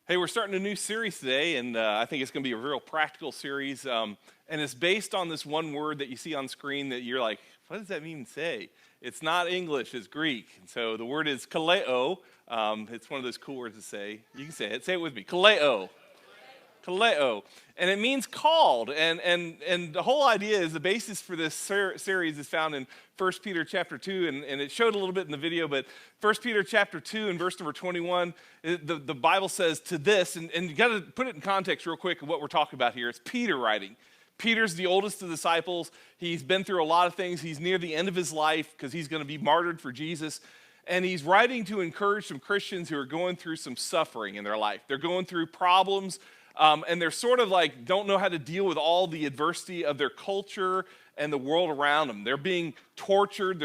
Hey, we're starting a new series today, and I think it's going to be a real practical series. And it's based on this one word that you see on screen that you're like, what does that even say? It's not English, it's Greek. And so the word is Kaleo. It's one of those cool words to say. You can say it. Say it with me. Kaleo. Kaleo. And it means called. And the whole idea is the basis for this series is found in 1 Peter chapter 2. And it showed a little bit in the video, but 1 Peter chapter 2 and verse number 21, the Bible says to this, and you got to put it in context real quick of what we're talking about here. It's Peter writing. Peter's the oldest of the disciples. He's been through a lot of things. He's near the end of his life because he's going to be martyred for Jesus. And he's writing to encourage some Christians who are going through some suffering in their life. They're going through problems. And they're sort of like don't know how to deal with all the adversity of their culture and the world around them. They're being tortured.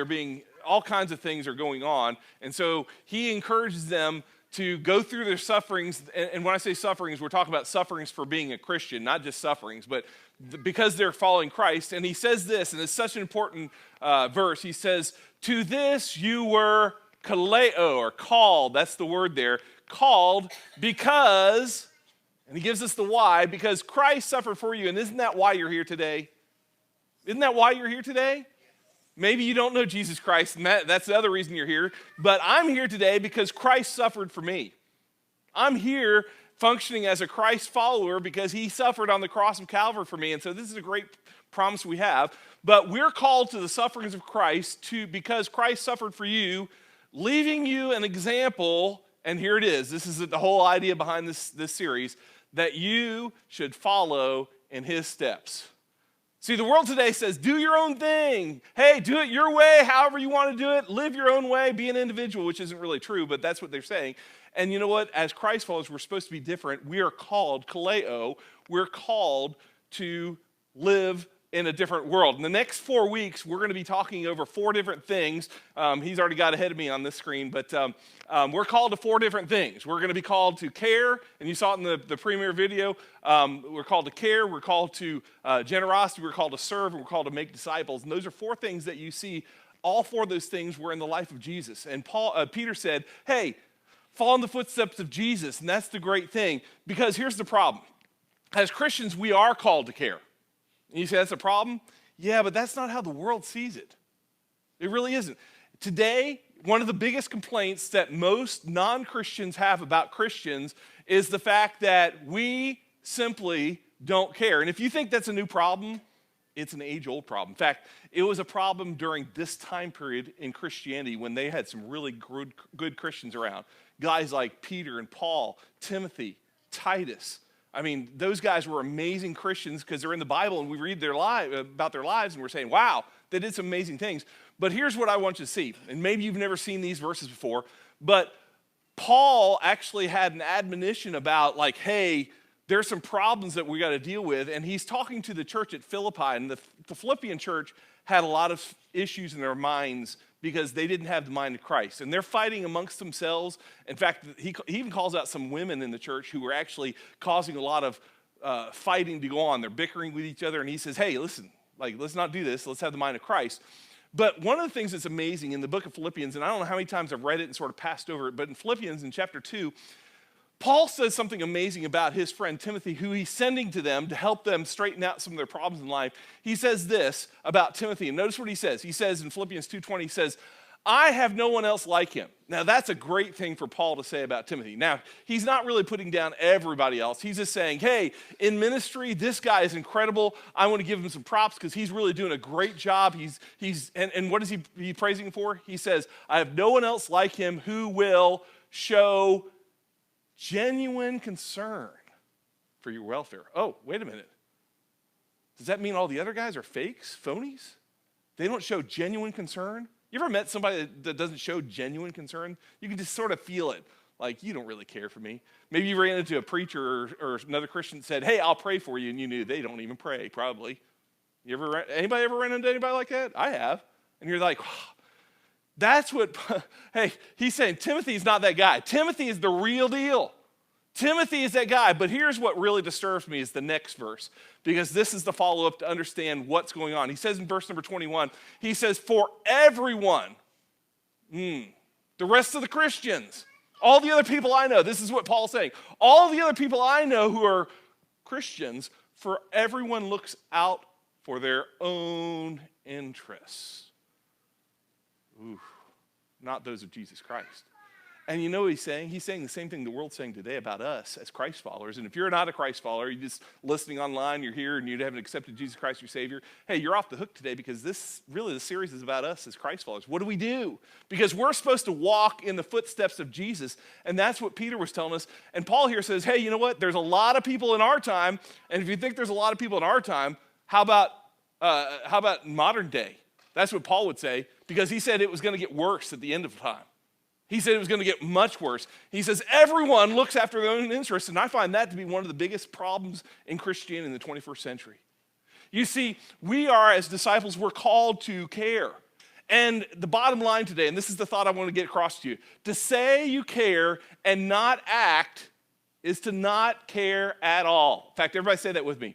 All kinds of things are going on. And so he encourages them to go through their sufferings. And when I say sufferings, we're talking about sufferings for being a Christian, not just sufferings, but because they're following Christ. And he says this, and it's such an important verse. He says, to this you were kaleo, or called. That's the word there. Called because... And he gives us the why, because Christ suffered for you. And isn't that why you're here today? Isn't that why you're here today? Maybe you don't know Jesus Christ, and that's the other reason you're here. But I'm here today because Christ suffered for me. I'm here functioning as a Christ follower because he suffered on the cross of Calvary for me. And so this is a great promise we have. But we're called to the sufferings of Christ because Christ suffered for you, leaving you an example. And here it is. This is the whole idea behind this series, that you should follow in his steps. See, the world today says, do your own thing. Hey, do it your way, however you want to do it. Live your own way, be an individual, which isn't really true, but that's what they're saying. And you know what? As Christ followers, we're supposed to be different. We are called, kaleo, we're called to live in a different world. In the next 4 weeks, we're going to be talking over 4 different things. He's already got ahead of me on this screen, but we're called to 4 different things. We're going to be called to care, and you saw it in the premiere video. We're called to care, we're called to generosity, we're called to serve, and we're called to make disciples. And those are 4 things that you see. All 4 of those things were in the life of Jesus. And Peter said, hey, follow in the footsteps of Jesus, and that's the great thing. Because here's the problem. As Christians, we are called to care. And you say, that's a problem? Yeah, but that's not how the world sees it. It really isn't. Today, one of the biggest complaints that most non-Christians have about Christians is the fact that we simply don't care. And if you think that's a new problem, it's an age-old problem. In fact, it was a problem during this time period in Christianity when they had some really good Christians around. Guys like Peter and Paul, Timothy, Titus. I mean, those guys were amazing Christians because they're in the Bible and we read about their lives and we're saying, wow, they did some amazing things. But here's what I want you to see. And maybe you've never seen these verses before, but Paul actually had an admonition about like, hey, there's some problems that we got to deal with. And he's talking to the church at Philippi, and the Philippian church had a lot of issues in their minds because they didn't have the mind of Christ. And they're fighting amongst themselves. In fact, he even calls out some women in the church who were actually causing a lot of fighting to go on. They're bickering with each other. And he says, hey, listen, let's not do this. Let's have the mind of Christ. But one of the things that's amazing in the book of Philippians, and I don't know how many times I've read it and sort of passed over it, but in Philippians in chapter 2, Paul says something amazing about his friend Timothy, who he's sending to them to help them straighten out some of their problems in life. He says this about Timothy, and notice what he says. He says in Philippians 2:20, he says, I have no one else like him. Now, that's a great thing for Paul to say about Timothy. Now, he's not really putting down everybody else. He's just saying, hey, in ministry, this guy is incredible. I want to give him some props because he's really doing a great job. And what is he praising him for? He says, I have no one else like him who will show genuine concern for your welfare. Oh, wait a minute. Does that mean all the other guys are fakes, phonies? They don't show genuine concern? You ever met somebody that doesn't show genuine concern? You can just sort of feel it, like you don't really care for me. Maybe you ran into a preacher or another Christian that said, hey, I'll pray for you, and you knew they don't even pray, probably. Anybody ever run into anybody like that? I have. And you're like, that's what, hey, he's saying Timothy's not that guy. Timothy is the real deal. Timothy is that guy. But here's what really disturbs me is the next verse, because this is the follow-up to understand what's going on. He says in verse number 21, he says, for everyone, the rest of the Christians, All the other people I know, this is what Paul's saying. All the other people I know who are Christians, for everyone looks out for their own interests. Ooh, not those of Jesus Christ. And you know what he's saying? He's saying the same thing the world's saying today about us as Christ followers. And if you're not a Christ follower, you're just listening online, you're here, and you haven't accepted Jesus Christ your Savior, hey, you're off the hook today because the series is about us as Christ followers. What do we do? Because we're supposed to walk in the footsteps of Jesus, and that's what Peter was telling us. And Paul here says, hey, you know what? There's a lot of people in our time, and if you think there's a lot of people in our time, how about modern day? That's what Paul would say, because he said it was going to get worse at the end of time. He said it was going to get much worse. He says everyone looks after their own interests, and I find that to be one of the biggest problems in Christianity in the 21st century. You see, we are, as disciples, we're called to care. And the bottom line today, and this is the thought I want to get across to you, to say you care and not act is to not care at all. In fact, everybody say that with me.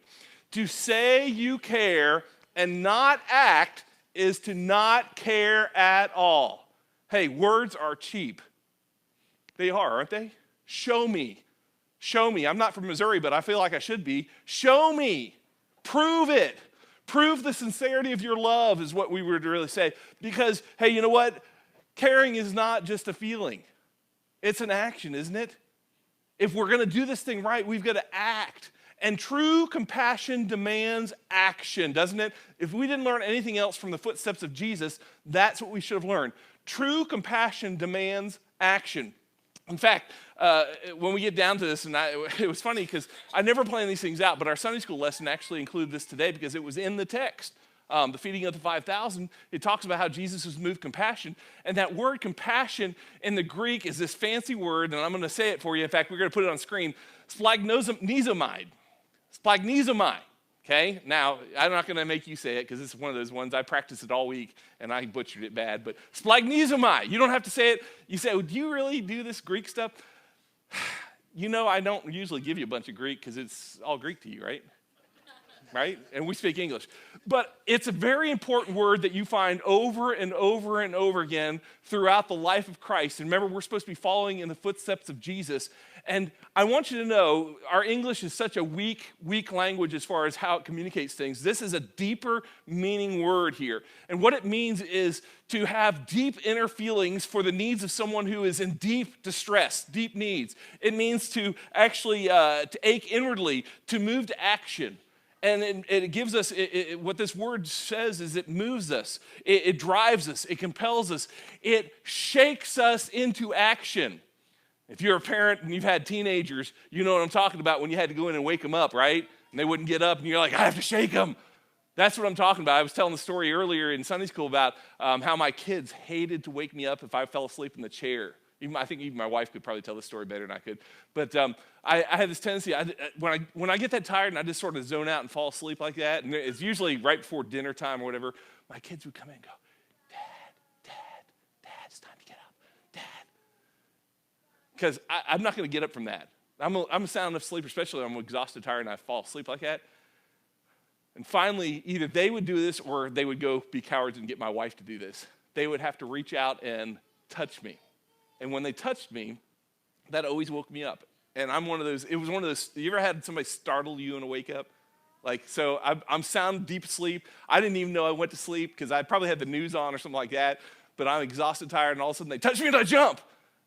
To say you care and not act is to not care at all. Hey, words are cheap. They are, aren't they? Show me. Show me. I'm not from Missouri, but I feel like I should be. Show me. Prove it. Prove the sincerity of your love is what we would really say. Because, hey, you know what? Caring is not just a feeling. It's an action, isn't it? If we're going to do this thing right, we've got to act. And true compassion demands action, doesn't it? If we didn't learn anything else from the footsteps of Jesus, that's what we should have learned. True compassion demands action. In fact, when we get down to this, and it was funny because I never plan these things out, but our Sunday school lesson actually included this today because it was in the text. The feeding of the 5,000, it talks about how Jesus was moved compassion. And that word compassion in the Greek is this fancy word, and I'm going to say it for you. In fact, we're going to put it on screen. Splagnizomai. Splagnizomai. Okay? Now, I'm not going to make you say it because it's one of those ones. I practiced it all week, and I butchered it bad. But splagnizomai. You don't have to say it. You say, well, do you really do this Greek stuff? You know, I don't usually give you a bunch of Greek because it's all Greek to you, right? Right? And we speak English. But it's a very important word that you find over and over and over again throughout the life of Christ. And remember, we're supposed to be following in the footsteps of Jesus. And I want you to know, our English is such a weak language as far as how it communicates things. This is a deeper meaning word here. And what it means is to have deep inner feelings for the needs of someone who is in deep distress, deep needs. It means to actually to ache inwardly, to move to action. And it gives us, what this word says is it moves us, it drives us, it compels us, it shakes us into action. If you're a parent and you've had teenagers, you know what I'm talking about when you had to go in and wake them up, right? And they wouldn't get up and you're like, I have to shake them. That's what I'm talking about. I was telling the story earlier in Sunday school about how my kids hated to wake me up if I fell asleep in the chair. I think even my wife could probably tell this story better than I could. But I had this tendency, when I get that tired and I just sort of zone out and fall asleep like that, and it's usually right before dinner time or whatever, my kids would come in and go, Dad, it's time to get up, Dad. Because I'm not going to get up from that. I'm a sound enough sleeper, especially when I'm exhausted, tired, and I fall asleep like that. And finally, either they would do this or they would go be cowards and get my wife to do this. They would have to reach out and touch me. And when they touched me, that always woke me up. And I'm one of those, it was one of those, you ever had somebody startle you in a wake up? Like, so I'm sound deep asleep. I didn't even know I went to sleep because I probably had the news on or something like that. But I'm exhausted, tired, and all of a sudden they touch me and I jump.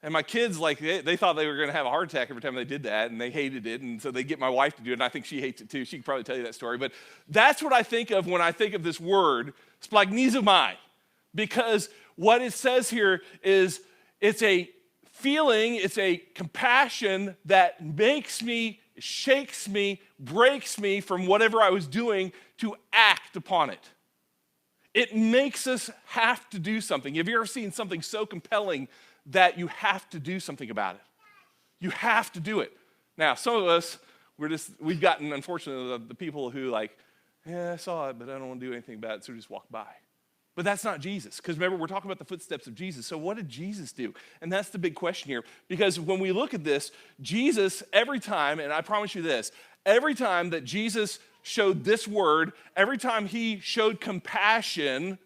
And my kids, like, they thought they were going to have a heart attack every time they did that, and they hated it. And so they get my wife to do it, and I think she hates it too. She could probably tell you that story. But that's what I think of when I think of this word, splagnizomai. Because what it says here is it's a feeling, it's a compassion that makes me, shakes me, breaks me from whatever I was doing to act upon it. It makes us have to do something. Have you ever seen something so compelling that you have to do something about it? You have to do it. Now, some of us, we've gotten, unfortunately, the people who like, yeah, I saw it, but I don't want to do anything about it, so just walk by. But that's not Jesus, because remember, we're talking about the footsteps of Jesus. So what did Jesus do? And that's the big question here, because when we look at this, Jesus, every time, and I promise you this, every time that Jesus showed this word, every time he showed compassion,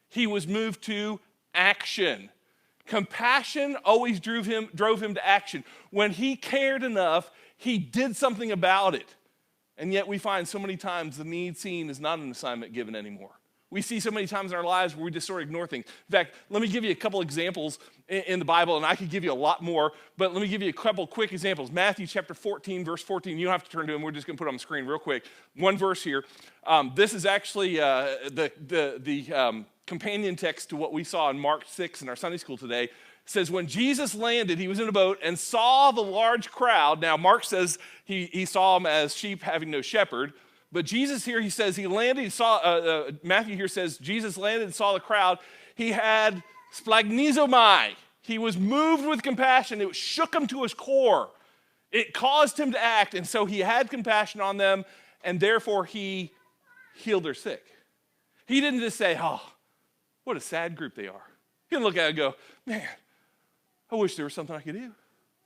he was moved to action. Compassion always drove him to action. When he cared enough, he did something about it. And yet we find so many times the need seen is not an assignment given anymore. We see so many times in our lives where we just sort of ignore things. In fact, let me give you a couple examples in the Bible, and I could give you a lot more, but let me give you a couple quick examples. Matthew chapter 14, verse 14. You don't have to turn to them. We're just going to put it on the screen real quick. One verse here. This is actually the companion text to what we saw in Mark 6 in our Sunday school today. It says, when Jesus landed, he was in a boat and saw the large crowd. Now, Mark says he saw them as sheep having no shepherd. But Jesus here, he says he landed, he saw, Matthew here says, Jesus landed and saw the crowd. He had splagnizomai. He was moved with compassion. It shook him to his core. It caused him to act. And so he had compassion on them, and therefore he healed their sick. He didn't just say, oh, what a sad group they are. He didn't look at it and go, man, I wish there was something I could do.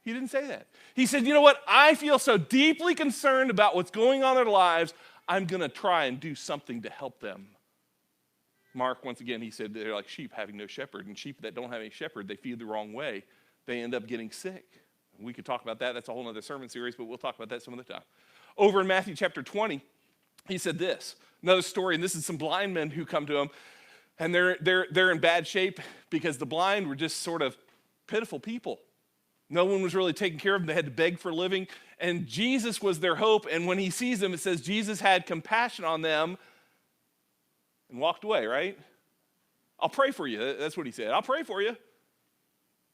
He didn't say that. He said, you know what? I feel so deeply concerned about what's going on in their lives, I'm going to try and do something to help them. Mark, once again, he said they're like sheep having no shepherd, and sheep that don't have any shepherd, they feed the wrong way. They end up getting sick. We could talk about that. That's a whole other sermon series, but we'll talk about that some other time. Over in Matthew chapter 20, he said this. Another story, and this is some blind men who come to him, and they're in bad shape because the blind were just sort of pitiful people. No one was really taking care of them. They had to beg for a living. And Jesus was their hope. And when he sees them, it says Jesus had compassion on them and walked away, right? I'll pray for you. That's what he said. I'll pray for you.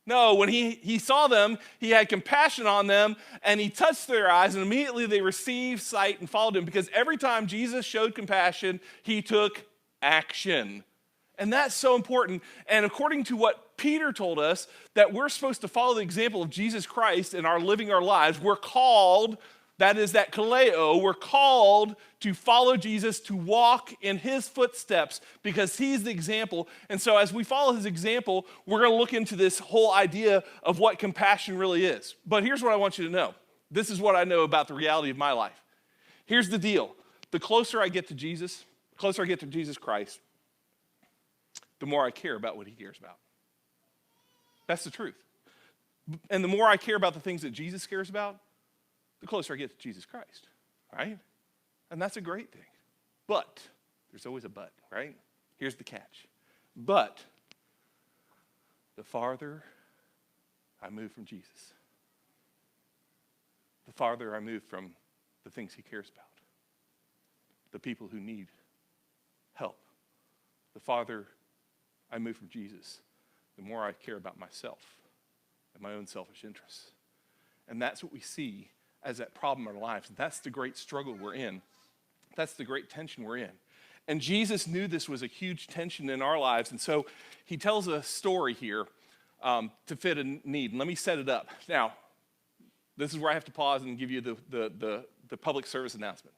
No, when he saw them, he had compassion on them, and he touched their eyes, and immediately they received sight and followed him. Because every time Jesus showed compassion, he took action. And that's so important. And according to what Peter told us, that we're supposed to follow the example of Jesus Christ in our living our lives. We're called, that is that Kaleo, we're called to follow Jesus, to walk in his footsteps because he's the example. And so as we follow his example, we're going to look into this whole idea of what compassion really is. But here's what I want you to know. This is what I know about the reality of my life. Here's the deal. The closer I get to Jesus, the closer I get to Jesus Christ, the more I care about what he cares about. That's the truth. And the more I care about the things that Jesus cares about, the closer I get to Jesus Christ, right? And that's a great thing. But, there's always a but, right? Here's the catch. But, the farther I move from Jesus, the farther I move from the things he cares about, the people who need help, the farther I move from Jesus, the more I care about myself and my own selfish interests. And that's what we see as that problem in our lives. That's the great struggle we're in. That's the great tension we're in. And Jesus knew this was a huge tension in our lives, and so he tells a story here to fit a need. And let me set it up. Now, this is where I have to pause and give you the public service announcement.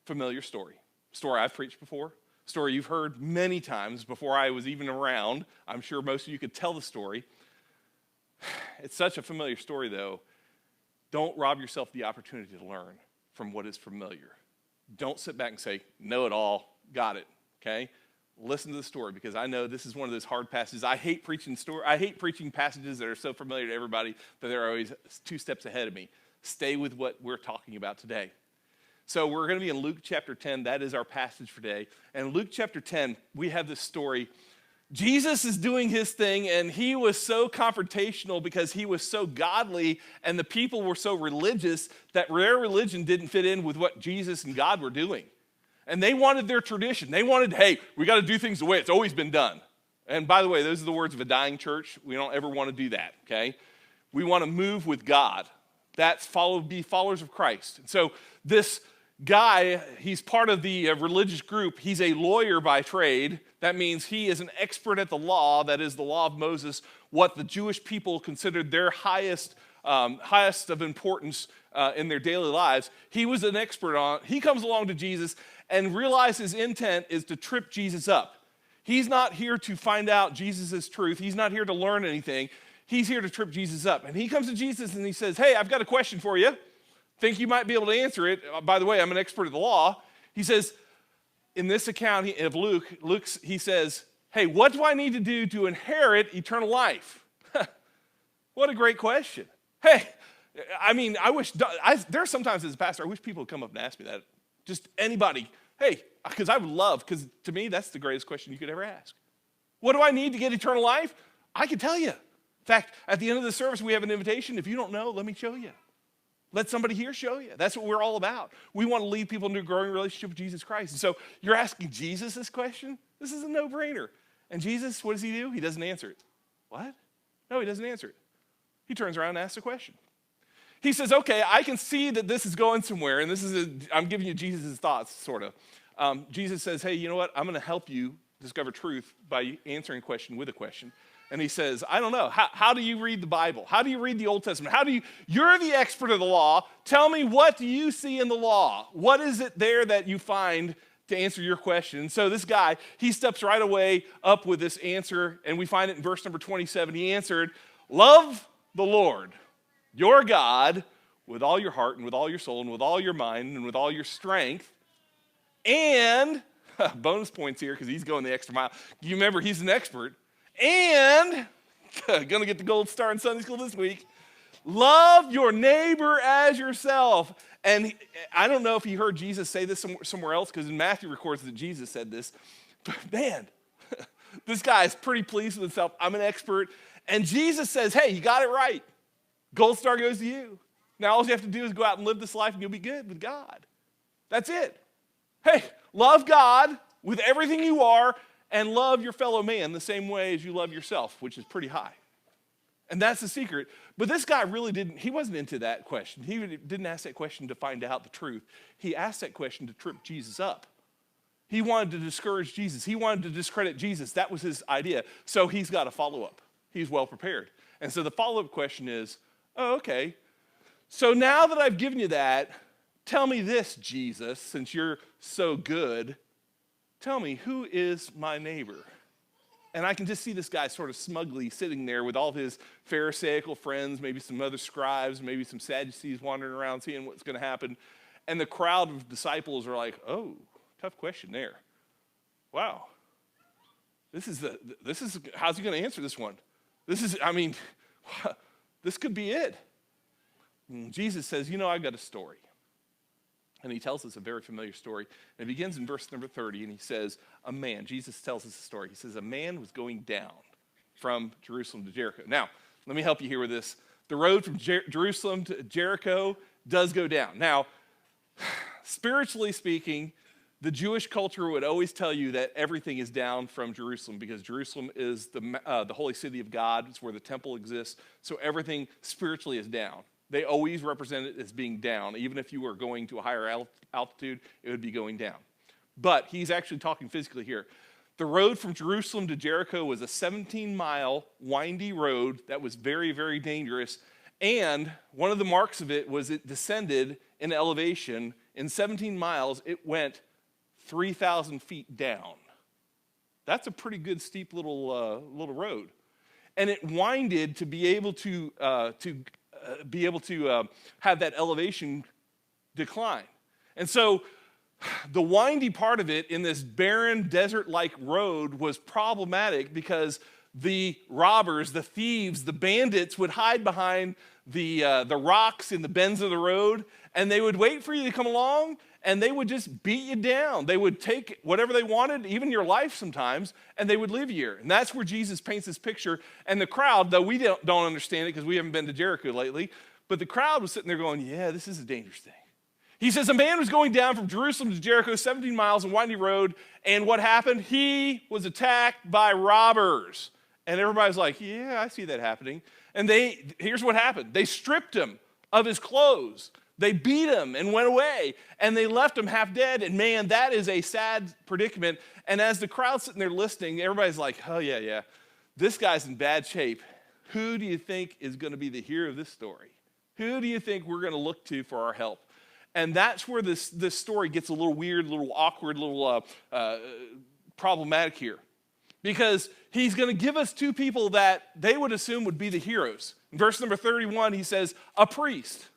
Familiar story. Story I've preached before. Story you've heard many times before I was even around. I'm sure most of you could tell the story. It's such a familiar story, though. Don't rob yourself the opportunity to learn from what is familiar. Don't sit back and say, know it all, got it, okay? Listen to the story, because I know this is one of those hard passages. I hate preaching passages that are so familiar to everybody that they're always 2 steps ahead of me. Stay with what we're talking about today. So we're going to be in Luke chapter 10. That is our passage for today. And in Luke chapter 10, we have this story. Jesus is doing his thing, and he was so confrontational because he was so godly, and the people were so religious that their religion didn't fit in with what Jesus and God were doing. And they wanted their tradition. They wanted, hey, we got to do things the way it's always been done. And by the way, those are the words of a dying church. We don't ever want to do that, okay? We want to move with God. That's be followers of Christ. And so this guy, he's part of the religious group. He's a lawyer by trade. That means he is an expert at the law, that is the law of Moses, what the Jewish people considered their highest of importance in their daily lives. He was an expert on. He comes along to Jesus and realizes his intent is to trip Jesus up. He's not here to find out Jesus' truth. He's not here to learn anything. He's here to trip Jesus up. And he comes to Jesus and he says, hey, I've got a question for you. Think you might be able to answer it. By the way, I'm an expert at the law. He says, in this account of Luke, he says, hey, what do I need to do to inherit eternal life? What a great question. Hey, I mean, there are sometimes as a pastor, I wish people would come up and ask me that. Just anybody. Hey, because I would love, because to me, that's the greatest question you could ever ask. What do I need to get eternal life? I can tell you. In fact, at the end of the service, we have an invitation. If you don't know, let me show you. Let somebody here show you. That's what we're all about. We want to lead people into a growing relationship with Jesus Christ. And so you're asking Jesus this question? This is a no-brainer. And Jesus, what does he do? He doesn't answer it. What? No, he doesn't answer it. He turns around and asks a question. He says, okay, I can see that this is going somewhere, and I'm giving you Jesus' thoughts, sort of. Jesus says, hey, you know what? I'm going to help you discover truth by answering a question with a question. And he says, I don't know. How do you read the Bible? How do you read the Old Testament? You're the expert of the law. Tell me, what do you see in the law? What is it there that you find to answer your question? And so this guy, he steps right away up with this answer, and we find it in verse number 27. He answered, love the Lord, your God, with all your heart and with all your soul and with all your mind and with all your strength. And, bonus points here because he's going the extra mile. You remember, he's an expert. And, gonna get the gold star in Sunday school this week, love your neighbor as yourself. And I don't know if he heard Jesus say this somewhere else, because in Matthew records that Jesus said this. But man, this guy is pretty pleased with himself. I'm an expert. And Jesus says, hey, you got it right. Gold star goes to you. Now all you have to do is go out and live this life and you'll be good with God. That's it. Hey, love God with everything you are, and love your fellow man the same way as you love yourself, which is pretty high. And that's the secret. But this guy really he wasn't into that question. He didn't ask that question to find out the truth. He asked that question to trip Jesus up. He wanted to discourage Jesus. He wanted to discredit Jesus. That was his idea. So he's got a follow-up. He's well prepared. And so the follow-up question is, oh, okay. So now that I've given you that, tell me this, Jesus, since you're so good. Tell me, who is my neighbor? And I can just see this guy sort of smugly sitting there with all of his Pharisaical friends, maybe some other scribes, maybe some Sadducees wandering around seeing what's going to happen. And the crowd of disciples are like, oh, tough question there. Wow. This is how's he going to answer this one? This could be it. And Jesus says, you know, I've got a story. And he tells us a very familiar story. And it begins in verse number 30, and he says, Jesus tells us a story. He says, a man was going down from Jerusalem to Jericho. Now, let me help you here with this. The road from Jerusalem to Jericho does go down. Now, spiritually speaking, the Jewish culture would always tell you that everything is down from Jerusalem, because Jerusalem is the holy city of God. It's where the temple exists. So everything spiritually is down. They always represent it as being down. Even if you were going to a higher altitude, it would be going down. But he's actually talking physically here. The road from Jerusalem to Jericho was a 17-mile windy road that was very, very dangerous. And one of the marks of it was it descended in elevation. In 17 miles, it went 3,000 feet down. That's a pretty good steep little road. And it winded to be able to have that elevation decline. And so the windy part of it in this barren desert-like road was problematic, because the robbers, the thieves, the bandits would hide behind the rocks in the bends of the road, and they would wait for you to come along, and they would just beat you down. They would take whatever they wanted, even your life sometimes, and they would leave you here. And that's where Jesus paints this picture. And the crowd, though we don't understand it because we haven't been to Jericho lately, but the crowd was sitting there going, yeah, this is a dangerous thing. He says a man was going down from Jerusalem to Jericho, 17 miles, a windy road, and what happened? He was attacked by robbers. And everybody's like, yeah, I see that happening. And here's what happened. They stripped him of his clothes. They beat him and went away, and they left him half dead. And man, that is a sad predicament. And as the crowd's sitting there listening, everybody's like, oh, yeah, this guy's in bad shape. Who do you think is going to be the hero of this story? Who do you think we're going to look to for our help? And that's where this story gets a little weird, a little awkward, a little problematic here. Because he's going to give us two people that they would assume would be the heroes. In verse number 31, he says, a priest.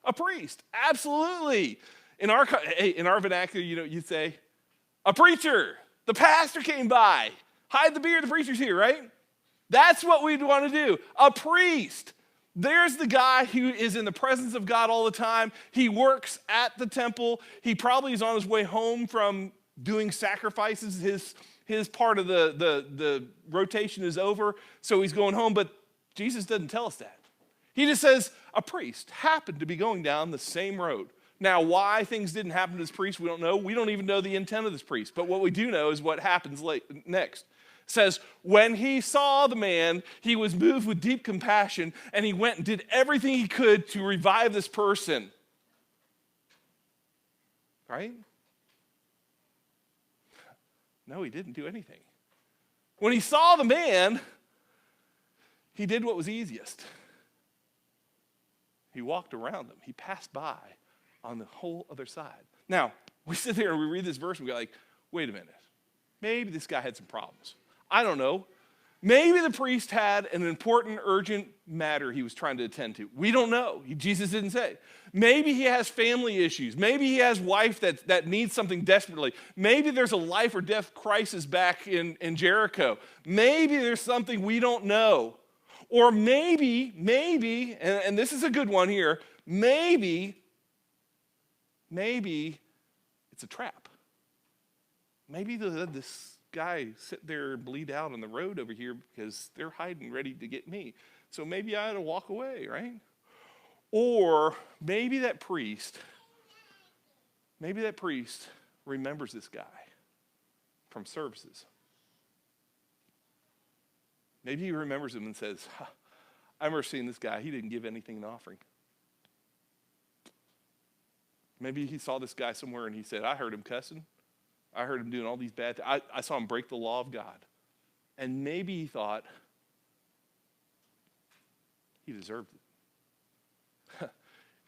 A priest, absolutely. In our vernacular, you'd say, a preacher. The pastor came by. Hide the beard, the preacher's here, right? That's what we'd want to do. A priest. There's the guy who is in the presence of God all the time. He works at the temple. He probably is on his way home from doing sacrifices. His part of the rotation is over, so he's going home. But Jesus doesn't tell us that. He just says a priest happened to be going down the same road. Now, why things didn't happen to this priest, we don't know. We don't even know the intent of this priest. But what we do know is what happens next. It says, when he saw the man, he was moved with deep compassion, and he went and did everything he could to revive this person. Right? No, he didn't do anything. When he saw the man, he did what was easiest. He walked around them. He passed by on the whole other side. Now, we sit there and we read this verse and we go like, wait a minute. Maybe this guy had some problems. I don't know. Maybe the priest had an important, urgent matter he was trying to attend to. We don't know. Jesus didn't say. Maybe he has family issues. Maybe he has wife that needs something desperately. Maybe there's a life or death crisis back in Jericho. Maybe there's something we don't know. Or maybe, and this is a good one here, maybe it's a trap. Maybe this guy sit there and bleed out on the road over here because they're hiding ready to get me. So maybe I ought to walk away, right? Or maybe that priest remembers this guy from services. Maybe he remembers him and says, I remember seeing this guy. He didn't give anything in offering. Maybe he saw this guy somewhere and he said, I heard him cussing. I heard him doing all these bad things. I saw him break the law of God. And maybe he thought he deserved it.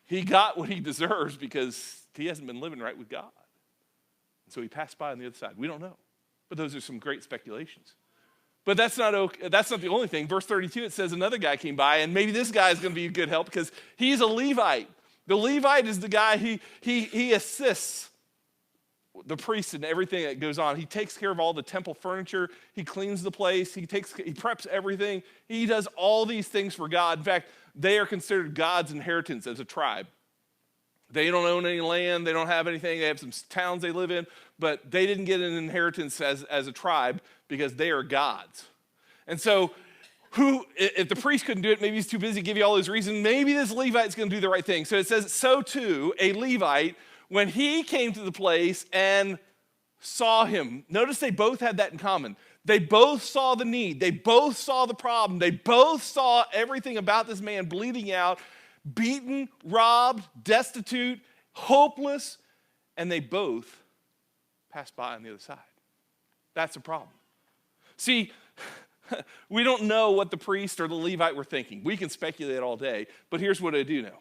He got what he deserves because he hasn't been living right with God. And so he passed by on the other side. We don't know. But those are some great speculations. But that's not the only thing. Verse 32, it says another guy came by, and maybe this guy is going to be a good help because he's a Levite. The Levite is the guy, he assists the priest in everything that goes on. He takes care of all the temple furniture. He cleans the place. He preps everything. He does all these things for God. In fact, they are considered God's inheritance as a tribe. They don't own any land. They don't have anything. They have some towns they live in, but they didn't get an inheritance as a tribe because they are God's. And so if the priest couldn't do it, maybe he's too busy to give you all his reasons, maybe this Levite's going to do the right thing. So it says, so too, a Levite, when he came to the place and saw him, notice they both had that in common. They both saw the need. They both saw the problem. They both saw everything about this man bleeding out, beaten, robbed, destitute, hopeless, and they both passed by on the other side. That's a problem. See, we don't know what the priest or the Levite were thinking. We can speculate all day, but here's what I do know.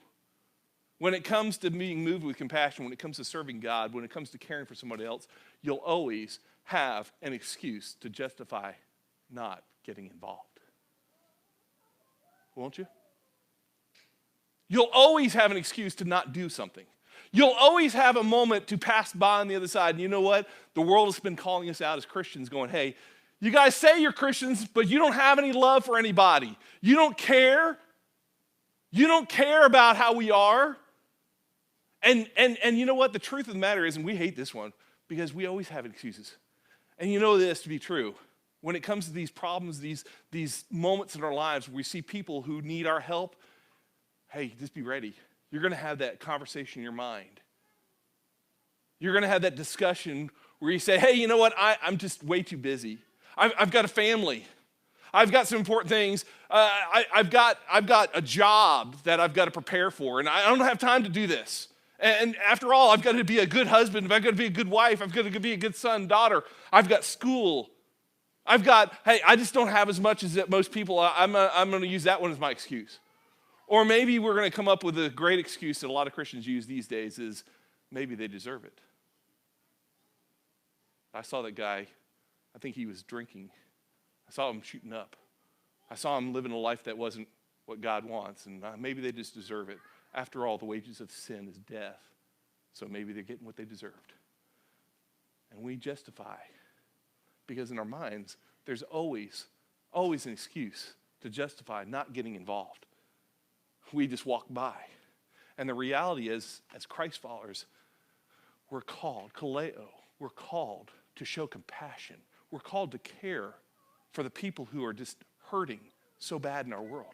When it comes to being moved with compassion, when it comes to serving God, when it comes to caring for somebody else, you'll always have an excuse to justify not getting involved. Won't you? You'll always have an excuse to not do something. You'll always have a moment to pass by on the other side. And you know what? The world has been calling us out as Christians going, hey, you guys say you're Christians, but you don't have any love for anybody. You don't care. You don't care about how we are. And you know what? The truth of the matter is, and we hate this one, because we always have excuses. And you know this to be true. When it comes to these problems, these moments in our lives where we see people who need our help, hey, just be ready. You're going to have that conversation in your mind. You're going to have that discussion where you say, hey, you know what? I'm just way too busy. I've got a family. I've got some important things. I've got a job that I've got to prepare for, and I don't have time to do this. And after all, I've got to be a good husband. I've got to be a good wife. I've got to be a good son, daughter. I've got school. Hey, I just don't have as much as most people. I'm going to use that one as my excuse. Or maybe we're going to come up with a great excuse that a lot of Christians use these days is maybe they deserve it. I saw that guy. I think he was drinking. I saw him shooting up. I saw him living a life that wasn't what God wants, and maybe they just deserve it. After all, the wages of sin is death, so maybe they're getting what they deserved. And we justify, because in our minds, there's always Always an excuse to justify not getting involved. We just walk by. And the reality is, as Christ followers, we're called, Kaleo, we're called to show compassion. We're called to care for the people who are just hurting so bad in our world.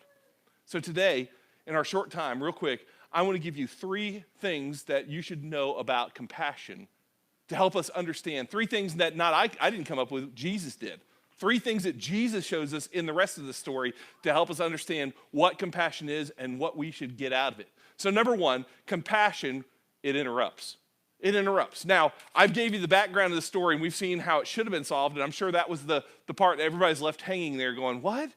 So today, in our short time, real quick, I want to give you 3 things that you should know about compassion to help us understand. 3 things that I didn't come up with, Jesus did. 3 things that Jesus shows us in the rest of the story to help us understand what compassion is and what we should get out of it. So number 1, compassion, it interrupts. It interrupts. Now, I've gave you the background of the story, and we've seen how it should have been solved, and I'm sure that was the part that everybody's left hanging there going, what?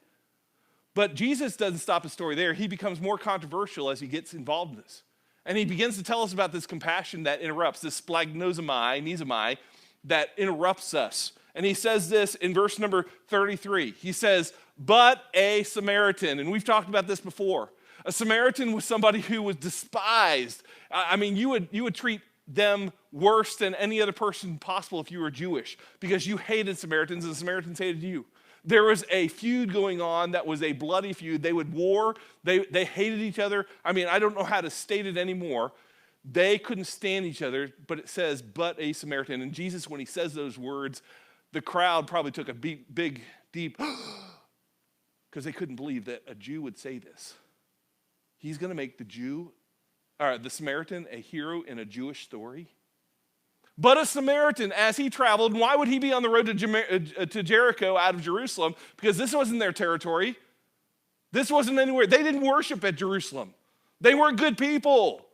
But Jesus doesn't stop his story there. He becomes more controversial as he gets involved in this. And he begins to tell us about this compassion that interrupts, this splagnosemai, that interrupts us. And he says this in verse number 33. He says, but a Samaritan. And we've talked about this before. A Samaritan was somebody who was despised. I mean, you would treat them worse than any other person possible if you were Jewish, because you hated Samaritans and the Samaritans hated you. There was a feud going on that was a bloody feud. They would war. They hated each other. I mean, I don't know how to state it anymore. They couldn't stand each other, but it says, but a Samaritan. And Jesus, when he says those words, the crowd probably took a big, deep, because they couldn't believe that a Jew would say this. He's going to make the Samaritan a hero in a Jewish story. But a Samaritan, as he traveled, and why would he be on the road to Jericho out of Jerusalem? Because this wasn't their territory. This wasn't anywhere. They didn't worship at Jerusalem. They weren't good people.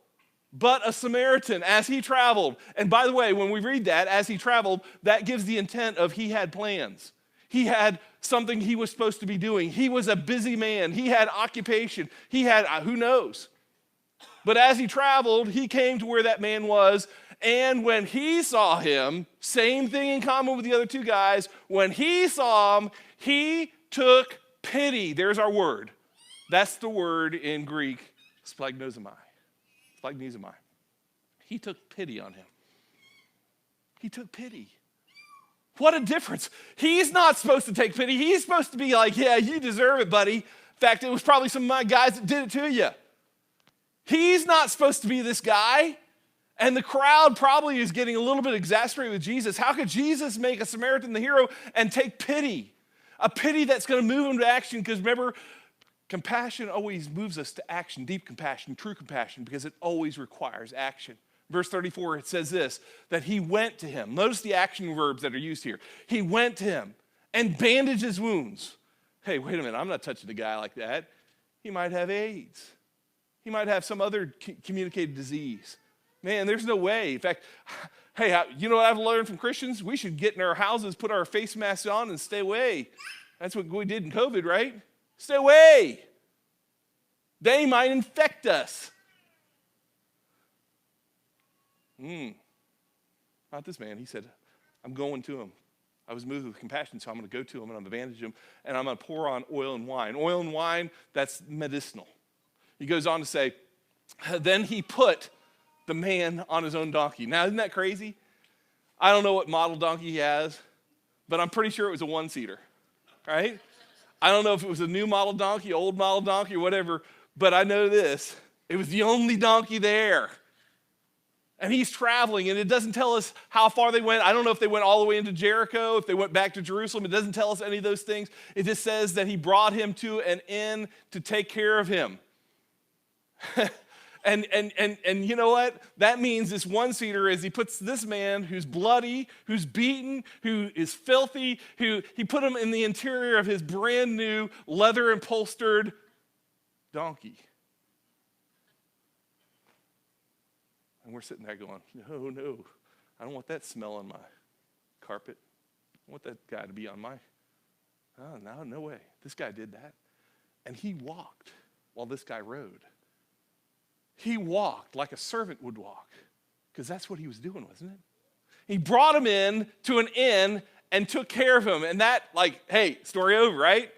But a Samaritan, as he traveled, and by the way, when we read that, as he traveled, that gives the intent of he had plans. He had something he was supposed to be doing. He was a busy man. He had occupation. He had, who knows? But as he traveled, he came to where that man was, and when he saw him, same thing in common with the other 2 guys, when he saw him, he took pity. There's our word. That's the word in Greek, splagnosemai. Splagnosemai. He took pity on him. He took pity. What a difference. He's not supposed to take pity. He's supposed to be like, yeah, you deserve it, buddy. In fact, it was probably some of my guys that did it to you. He's not supposed to be this guy. And the crowd probably is getting a little bit exasperated with Jesus. How could Jesus make a Samaritan the hero and take pity? A pity that's going to move him to action, because remember, compassion always moves us to action, deep compassion, true compassion, because it always requires action. Verse 34, it says this, that he went to him. Notice the action verbs that are used here. He went to him and bandaged his wounds. Hey, wait a minute, I'm not touching a guy like that. He might have AIDS. He might have some other communicated disease. Man, there's no way. In fact, hey, you know what I've learned from Christians? We should get in our houses, put our face masks on, and stay away. That's what we did in COVID, right? Stay away. They might infect us. Not this man. He said, I'm going to him. I was moved with compassion, so I'm going to go to him, and I'm going to bandage him, and I'm going to pour on oil and wine. Oil and wine, that's medicinal. He goes on to say, then he put the man on his own donkey. Now, isn't that crazy? I don't know what model donkey he has, but I'm pretty sure it was a 1-seater, right? I don't know if it was a new model donkey, old model donkey, or whatever, but I know this. It was the only donkey there. And he's traveling, and it doesn't tell us how far they went. I don't know if they went all the way into Jericho, if they went back to Jerusalem. It doesn't tell us any of those things. It just says that he brought him to an inn to take care of him. And you know what? That means this 1-seater is he puts this man who's bloody, who's beaten, who is filthy, who he put him in the interior of his brand new leather upholstered donkey. And we're sitting there going, no, I don't want that smell on my carpet. I want that guy to be on my, no way. This guy did that. And he walked while this guy rode. He walked like a servant would walk, because that's what he was doing, wasn't it? He brought him in to an inn and took care of him. And that, hey, story over, right?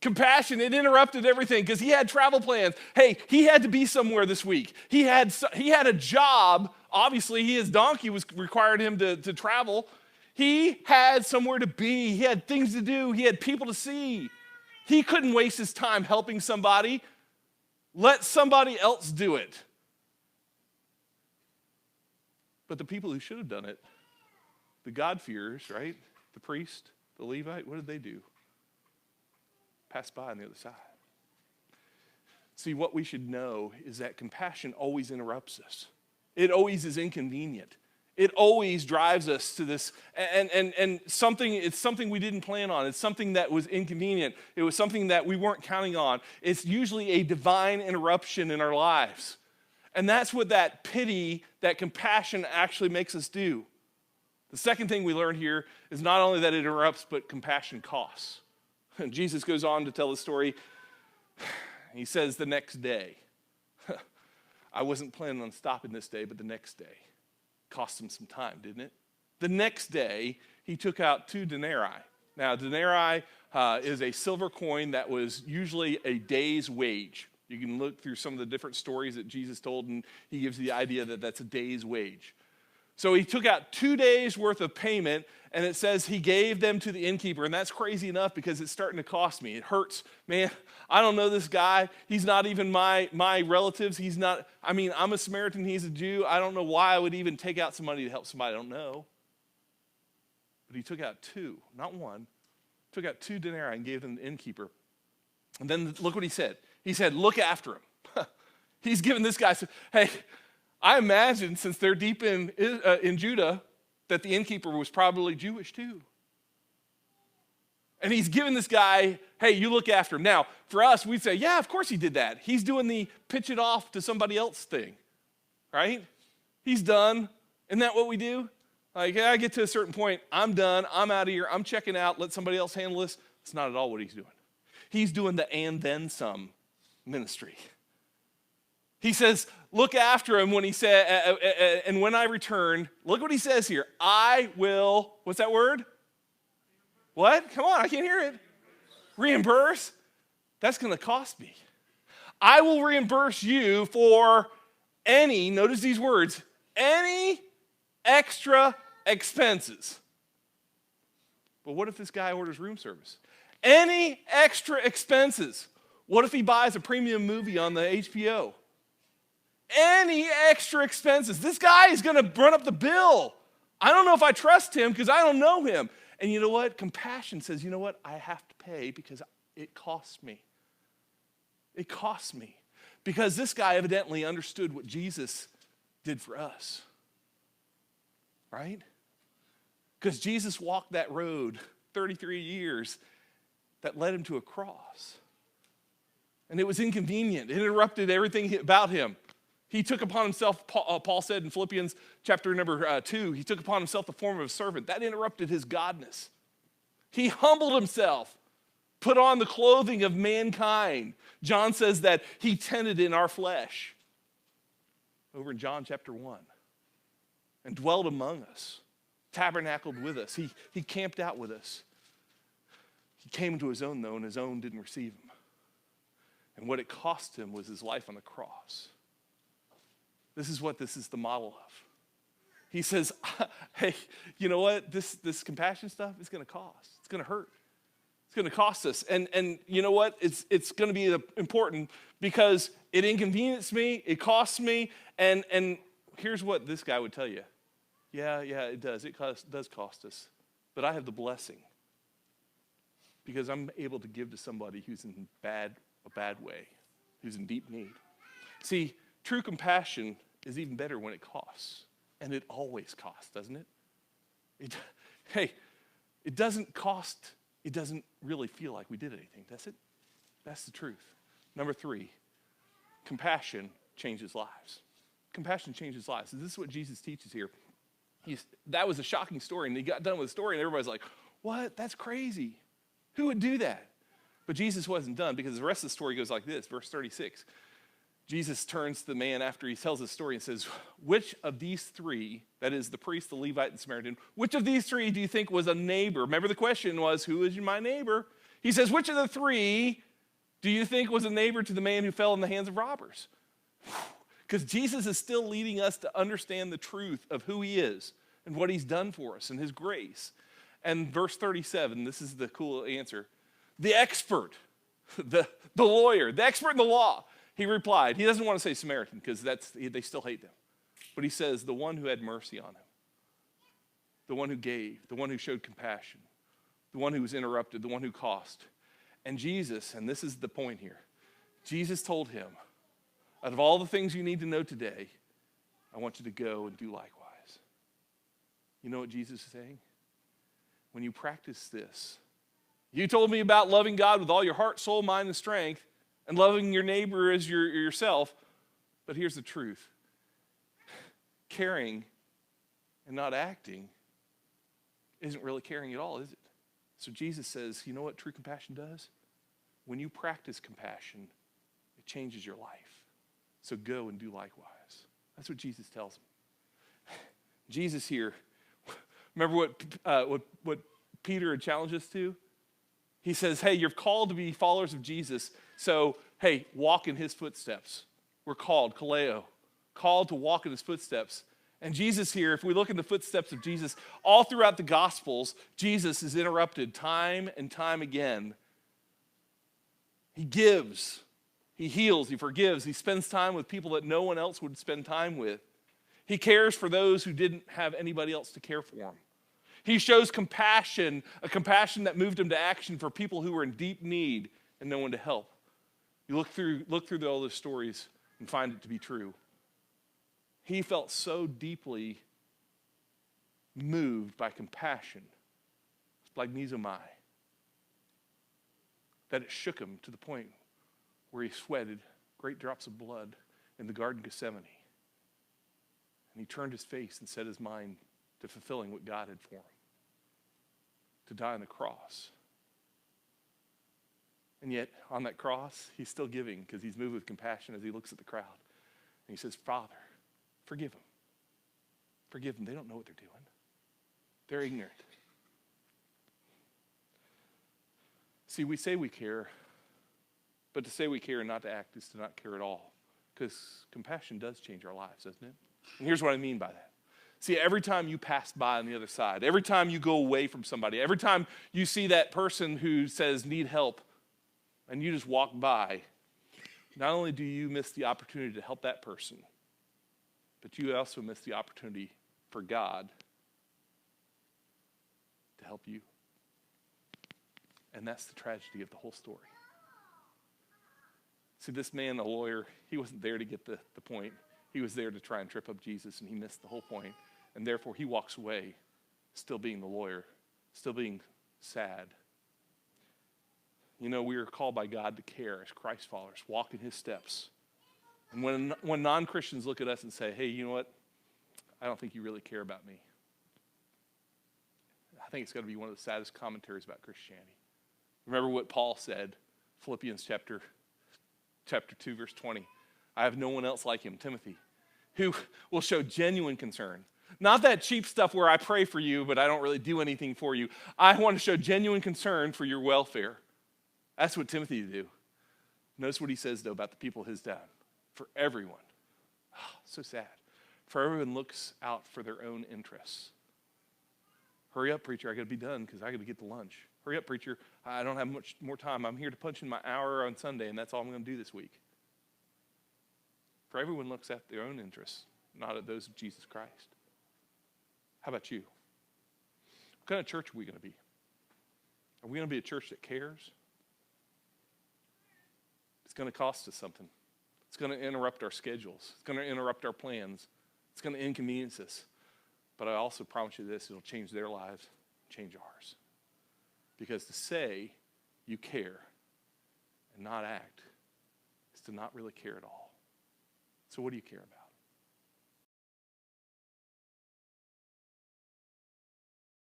Compassion, it interrupted everything because he had travel plans. Hey, he had to be somewhere this week. He had a job. Obviously, his donkey was required him to travel. He had somewhere to be. He had things to do. He had people to see. He couldn't waste his time helping somebody. Let somebody else do it. But the people who should have done it, the God-fearers, right? The priest, the Levite, what did they do? Pass by on the other side. See, what we should know is that compassion always interrupts us. It always is inconvenient. It always drives us to this, and it's something we didn't plan on. It's something that was inconvenient. It was something that we weren't counting on. It's usually a divine interruption in our lives. And that's what that pity, that compassion actually makes us do. The second thing we learn here is not only that it interrupts, but compassion costs. And Jesus goes on to tell the story. He says the next day, I wasn't planning on stopping this day, but the next day. Cost him some time, didn't it? The next day, he took out 2 denarii. Now, denarii is a silver coin that was usually a day's wage. You can look through some of the different stories that Jesus told, and he gives the idea that that's a day's wage. So he took out 2 days' worth of payment, and it says he gave them to the innkeeper. And that's crazy enough because it's starting to cost me. It hurts. Man, I don't know this guy. He's not even my relatives. I'm a Samaritan. He's a Jew. I don't know why I would even take out some money to help somebody I don't know. But he took out 2, not 1. Took out 2 denarii and gave them to the innkeeper. And then look what he said. He said, look after him. He's giving this guy, hey, I imagine since they're deep in Judah, that the innkeeper was probably Jewish too. And he's giving this guy, hey, you look after him. Now, for us, we'd say, yeah, of course he did that. He's doing the pitch it off to somebody else thing, right? He's done. Isn't that what we do? Like, I get to a certain point, I'm done, I'm out of here, I'm checking out, let somebody else handle this. That's not at all what he's doing. He's doing the and then some ministry. He says, look after him when he said, and when I return, look what he says here. I will, what's that word? What? Come on, I can't hear it. Reimburse? That's going to cost me. I will reimburse you for any, notice these words, any extra expenses. But what if this guy orders room service? Any extra expenses. What if he buys a premium movie on the HBO? Any extra expenses. This guy is going to run up the bill. I don't know if I trust him because I don't know him. And you know what? Compassion says, you know what? I have to pay because it costs me. It costs me. Because this guy evidently understood what Jesus did for us. Right? Because Jesus walked that road 33 years that led him to a cross. And it was inconvenient. It interrupted everything about him. He took upon himself, Paul said in Philippians chapter number 2, he took upon himself the form of a servant. That interrupted his godness. He humbled himself, put on the clothing of mankind. John says that he tended in our flesh. Over in John chapter 1. And dwelled among us, tabernacled with us. He camped out with us. He came to his own, though, and his own didn't receive him. And what it cost him was his life on the cross. This is what this is the model of. He says, hey, you know what? This compassion stuff is going to cost. It's going to hurt. It's going to cost us. And you know what? It's going to be important because it inconvenienced me. It costs me. And here's what this guy would tell you. Yeah, it does. It does cost us. But I have the blessing because I'm able to give to somebody who's in a bad way, who's in deep need. See, true compassion is even better when it costs. And it always costs, doesn't it? It doesn't cost. It doesn't really feel like we did anything, does it? That's the truth. Number 3, compassion changes lives. Compassion changes lives. This is what Jesus teaches here. That was a shocking story, and he got done with the story, and everybody's like, what? That's crazy. Who would do that? But Jesus wasn't done because the rest of the story goes like this, verse 36. Jesus turns to the man after he tells his story and says, which of these 3, that is the priest, the Levite, and the Samaritan, which of these 3 do you think was a neighbor? Remember the question was, who is my neighbor? He says, which of the 3 do you think was a neighbor to the man who fell in the hands of robbers? Because Jesus is still leading us to understand the truth of who he is. and what he's done for us and his grace. And verse 37, this is the cool answer. The expert, the lawyer, the expert in the law, he replied. He doesn't want to say Samaritan because they still hate them. But he says the one who had mercy on him, the one who gave, the one who showed compassion, the one who was interrupted, the one who cost. And Jesus, and this is the point here, Jesus told him, out of all the things you need to know today, I want you to go and do likewise. You know what Jesus is saying? When you practice this, you told me about loving God with all your heart, soul, mind, and strength, and loving your neighbor as yourself. But here's the truth. Caring and not acting isn't really caring at all, is it? So Jesus says, you know what true compassion does? When you practice compassion, it changes your life. So go and do likewise. That's what Jesus tells him. Jesus here, remember what Peter had challenged us to? He says, hey, you're called to be followers of Jesus, so, hey, walk in his footsteps. We're called, Kaleo, called to walk in his footsteps. And Jesus here, if we look in the footsteps of Jesus, all throughout the Gospels, Jesus is interrupted time and time again. He gives, he heals, he forgives, he spends time with people that no one else would spend time with. He cares for those who didn't have anybody else to care for him. He shows compassion, a compassion that moved him to action for people who were in deep need and no one to help. You look through all those stories and find it to be true. He felt so deeply moved by compassion, like Mizomai, that it shook him to the point where he sweated great drops of blood in the Garden of Gethsemane. And he turned his face and set his mind to fulfilling what God had for him, to die on the cross. And yet, on that cross, he's still giving because he's moved with compassion as he looks at the crowd. And he says, Father, forgive them. Forgive them. They don't know what they're doing. They're ignorant. See, we say we care, but to say we care and not to act is to not care at all. Because compassion does change our lives, doesn't it? And here's what I mean by that. See, every time you pass by on the other side, every time you go away from somebody, every time you see that person who says need help, and you just walk by, not only do you miss the opportunity to help that person, but you also miss the opportunity for God to help you. And that's the tragedy of the whole story. See, this man, a lawyer, he wasn't there to get the point. He was there to try and trip up Jesus, and he missed the whole point. And therefore, he walks away still being the lawyer, still being sad. You know, we are called by God to care as Christ followers, walk in his steps. And when non-Christians look at us and say, hey, you know what? I don't think you really care about me. I think it's got to be one of the saddest commentaries about Christianity. Remember what Paul said, Philippians chapter 2, verse 20. I have no one else like him, Timothy, who will show genuine concern. Not that cheap stuff where I pray for you, but I don't really do anything for you. I want to show genuine concern for your welfare. That's what Timothy do. Notice what he says, though, about the people his dad. For everyone. Oh, so sad. For everyone looks out for their own interests. Hurry up, preacher. I got to be done because I got to get to lunch. Hurry up, preacher. I don't have much more time. I'm here to punch in my hour on Sunday, and that's all I'm going to do this week. For everyone looks at their own interests, not at those of Jesus Christ. How about you? What kind of church are we going to be? Are we going to be a church that cares? It's going to cost us something. It's going to interrupt our schedules. It's going to interrupt our plans. It's going to inconvenience us. But I also promise you this, it'll change their lives, change ours. Because to say you care and not act is to not really care at all. So what do you care about?